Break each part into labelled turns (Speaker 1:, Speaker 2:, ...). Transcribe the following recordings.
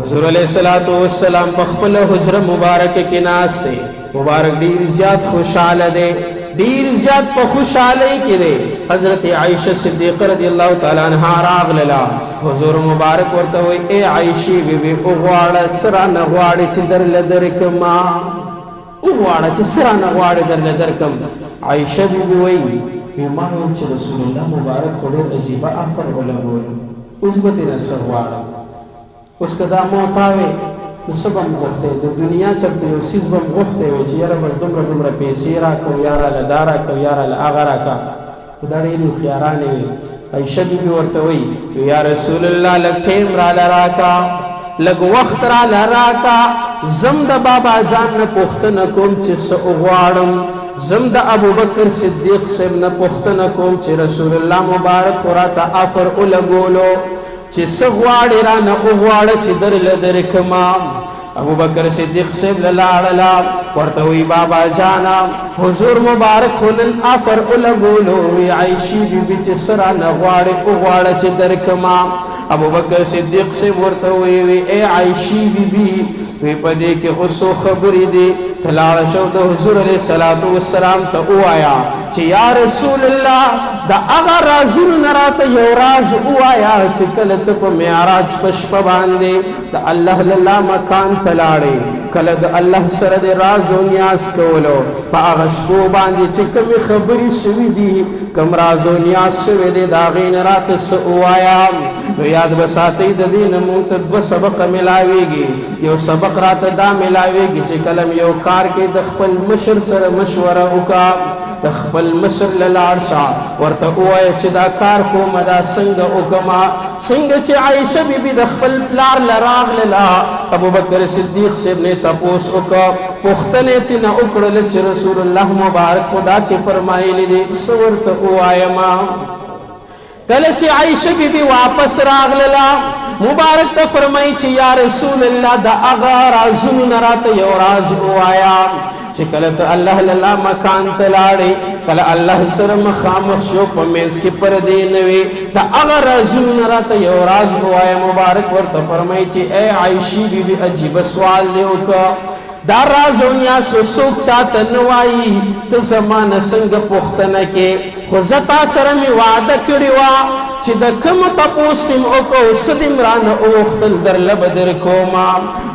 Speaker 1: حضور علیہ الصلوۃ والسلام بخپل حجره مبارک کې ناست دی مبارک ډیر زیات خوشاله دی ډیر زیات په خوشحالۍ کې دی حضرت عائشہ صدیقہ رضی الله تعالی عنها راغله حضور مبارک ورته وی اے عائشہ بیبي وغواړه سره نه غواړي چې درله درکما وغواړه چې سره نه غواړي درله درکم عائشہ بیبي وی ما چې رسول الله مبارک خو ډیر عجیبه افر ولګول اوس به نه سغواړه اوس کدا موتاوي نو سبا مغفته د دنیا چرته یو سیز به مغفته وي چې یاره بس دومره پیسې راکړو یاره له دا راکړو یاره له هغه راکړه خو دا ډېرې هوښیارانې وي عایشه بیبي ورته وایي یا رسول الله لږ ټیم راله راکړه لږ وخت راله راکړه زم د بابا جان نه پوښتنه کوم چې څه وغواړم زم د ابوبکر صدیق صاحب نه پوښتنه کوم چې رسول الله مبارک خو راته افر ولګولو چې څه غواړې رانه وغواړه چې درله درکما ابوبکر صدیق صاحب لاړله ورته وی بابا جانا حضور مبارک خو نن افر ولګولو وی عایشې بیبي چې څه رانه غواړې وغواړه چې درکما ابوبکر صدیق صاحب ورته وی اے عایشې بیبي وی په دې کې خو څو خبرې دي ته لاړه شو د حضور علیه الصلوۃ والسلام ته ووایه چې یا رسول الله د هغه رازونو نه راته یو راز ووایه چې کله ته په معراج په شپه باندې د الله له مکان ته لاړې کله د الله سره د راز و نیاز کولو په هغه شپو باندې چې کومې خبرې شوي دي کوم راز و نیاز شوی دی د هغې نه راته څه ووایه نو یاد به ساتئ د دې نه مونږ ته دوه سبقه میلاویږي یو سبق راته دا میلاویږي چې کله یو کار کې د خپل مشر سره مشوره وکړه د خپل مشر له لاړ شه ورته ووایه چې دا کار کومه دا څنګه وکړمه څنګه چې عایشه بیبي د خپل پلار له راغلله ابوبکر صدیق صاحب نه تپوس وکړه پوښتنې یې ترېنه وکړله چې رسول الله مبارک خو داسې فرمایلي دي څه ورته ووایمه کله چې عایشه بیبي واپس راغلله مبارک ته فرمایي چې یا رسول الله د هغه رازونو نه راته یو راز ووایه چې کله ته الله له مکان ته لاړې کله الله سره مخامخ شو په منځ کې پردې نه وي د هغه رازونو نه راته یو راز ووایه مبارک ورته فرمایي چې ای عایشې بیبي عجیبه سوال دې وکړه دا راز و نیاز خو څوک چاته نه وایي ته زما نه څنګه پوښتنه کې خو زه تا سره مې وعده کړې وه چې د کومو تپوس مې وکړو څه دې م رانه وغوښتل درله به درکومه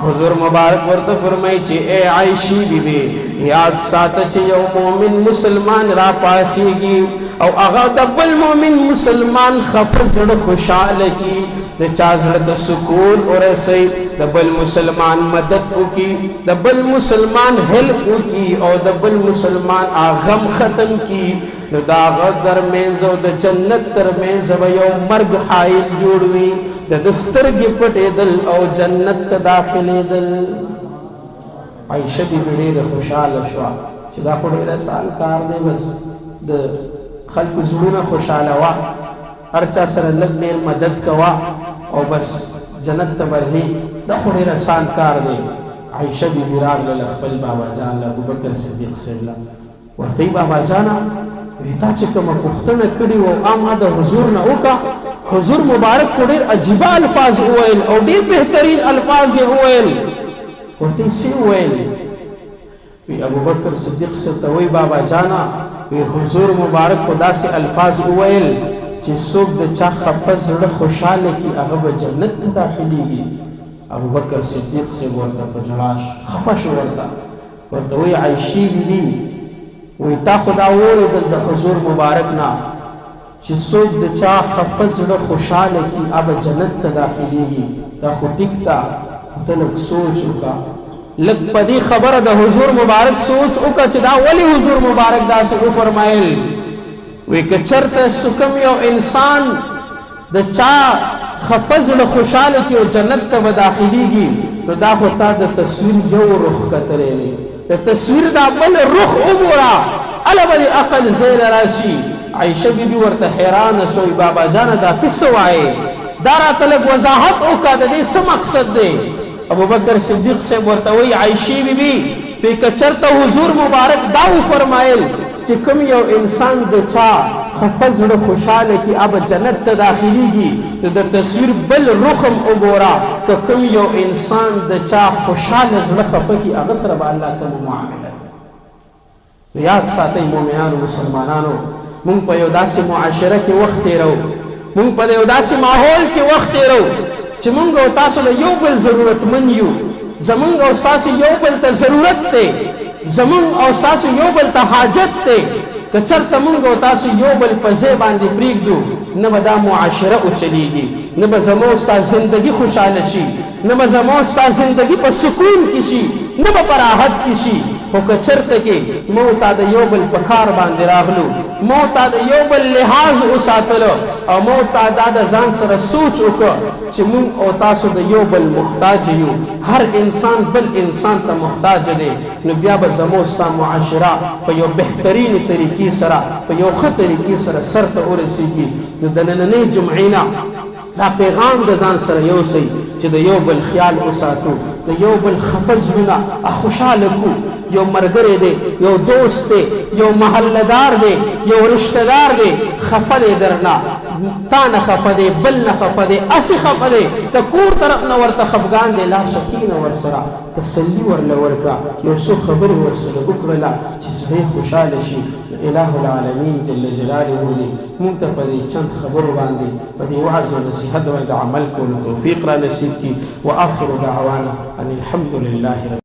Speaker 1: حضور مبارک ورته فرمایي چې ای عایشې بیبي یاد ساته چې یو مؤمن مسلمان راپاڅېږي او هغه د بل مؤمن مسلمان خفه زړه خوشحاله کي د چا زړه ته سکون ورسوي د بل مسلمان مدد وکړي د بل مسلمان هیلپ وکړي او د بل مسلمان غم ختم کړي نو د هغه ترمنځ او د جنت ترمنځ به یو مرګ حایل جوړ وي د ده سترګې پټېدل او جنت ته داخلېدل عایشه بیبي ډېره خوشحاله شوه چې دا خو ډېر اسان کار دی بس د خلکو زړونه خوشحالوه هر چا سره لږ ډېر مدد کوه او بس جنت ته به ځي دا خو ډېر اسان کار دی عایشه بیبي راغله خپل بابا جان له ابوبکر صدیق صاحب له ورته بابا جانه تا چې کومه پوښتنه کړې وه ما د حضور نه وکړه حضور مبارک خو ډېر عجیبه الفاظ وویل او ډېر بهترین الفاظ یې وویل ورته یې څه وویل وی ابوبکر صدیق صاحب ته وایي بابا جانه وی حضور مبارک خو داسې الفاظ وویل چې څوک د چا خفه زړه خوشحاله کړي هغه به جنت ته داخلېږي ابوبکر صدیق صاحب ورته په ژړا خفه شو ورته وایي عایشې بیبي وی تا خو دا واورېدل د حضور مبارک نه چې څوک د چا خفه زړه خوشحاله کړي هغه جنت ته داخلېږي دا خو ټیک ده ته لږ سوچ وکړه لږ په دې خبره د حضور مبارک سوچ وکړه چې دا ولې حضور مبارک داسې وفرمایل وی که چېرته کوم یو انسان د چا خفه زړه خوشحاله کړي او جنت ته به داخلېږي نو دا خو تا د تصویر یو رخ کتلی دی د تصویر دا بل رخ وګوره هله به د عقل ځای له راشي عایشه بیبي ورته حیرانه شوی بابا جانه دا ته څه وایې دا راته لږ وضاحت وکړه د دې څه مقصد دی ابوبکر صدیق صاحب ورته وایي عایشې بیبي که چېرته حضور مبارک دا وفرمایل چې کوم یو انسان د چا خفه زړه خوشحاله کي اب جنت ته داخليږي د تصویر بل رخم وګوره که کوم یو انسان د چا خوشحاله زړه خفه کي هغه سره به الله کوم معامله یاد ساتئ مؤمنانو مسلمانانو مونږ په یو داسې معاشره کې وخت تېرو مونږ په یو داسې ماحول کې وخت تېرو چې مونږ او تاسو له یو بل ضرورتمند یو زمونږ او ستاسو یو بل ته ضرورت دی زمونږ او ستاسو یو بل ته حاجت دی که چېرته مونږ او تاسو یو بل په ځای باندې پرېږدو نه به دا معاشره اوچلېږي نه به زموږ ستا زندګي خوشحاله شي نه به زموږ ستا زندګي په سکون کې شي نه به په راحت کې شي خو که چېرته کې مو تا د یو بل په کار باندې راغلو مو تا د یو بل لحاظ وساتلو او مو تا دا د ځان سره سوچ وکړه چې مونږ او تاسو د یو بل محتاج یو هر انسان بل انسان ته محتاج دی نو بیا به زموږ ستا معاشره په یو بهترینې طریقې سره په یو ښه طریقې سره سر ته ورسېږي نو د نننۍ جمعې نه دا پیغام د ځان سره یوسئ چې د یو بل خیال وساتو د یو بل خفه زړونه خوشحاله کړو یو ملګری دی یو دوست دی یو محلهدار دی یو رشته دار دی خفه دی درنه تا نه خفه دی بل نه خفه دی اسې خفه دی د کور طرف نه ورته خفګان دی لاشه کښېنه ورسره تسلي ورله ورکړه یو څو خبرې ورسره وکړله چې زړه یې خوشحاله شي اله العالمین جل جلاله دې موږ ته په دې چند خبرو باندې په دې وعظ او نصیحت باندې عمل کولو توفیق را نصیب کړي واخر دعوانا ان الحمد لله رب